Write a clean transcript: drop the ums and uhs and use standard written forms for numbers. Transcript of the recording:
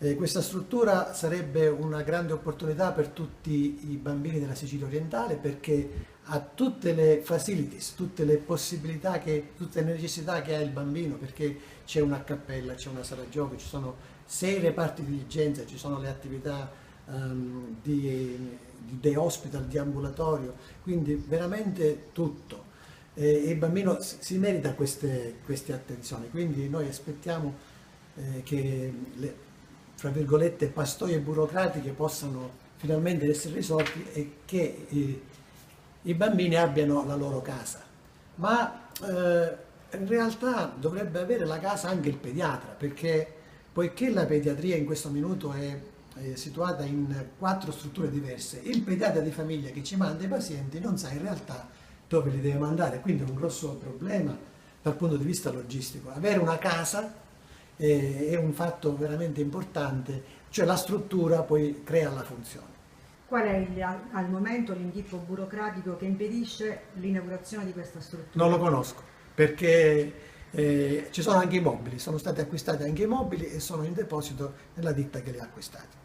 Questa struttura sarebbe una grande opportunità per tutti i bambini della Sicilia orientale perché ha tutte le facilities, tutte le possibilità, tutte le necessità che ha il bambino, perché c'è una cappella, c'è una sala giochi, ci sono 6 reparti di diligenza, ci sono le attività di day hospital, di ambulatorio, quindi veramente tutto. E il bambino si merita queste attenzioni, quindi noi aspettiamo che le, fra virgolette, pastoie burocratiche possano finalmente essere risolti e che i bambini abbiano la loro casa. Ma in realtà dovrebbe avere la casa anche il pediatra, perché poiché la pediatria in questo minuto è situata in 4 strutture diverse, il pediatra di famiglia che ci manda i pazienti non sa in realtà dove li deve mandare, quindi è un grosso problema dal punto di vista logistico. Avere una casa è un fatto veramente importante, cioè la struttura poi crea la funzione. Qual è al momento l'inghippo burocratico che impedisce l'inaugurazione di questa struttura? Non lo conosco, perché ci sono anche i mobili, sono stati acquistati anche i mobili e sono in deposito nella ditta che li ha acquistati.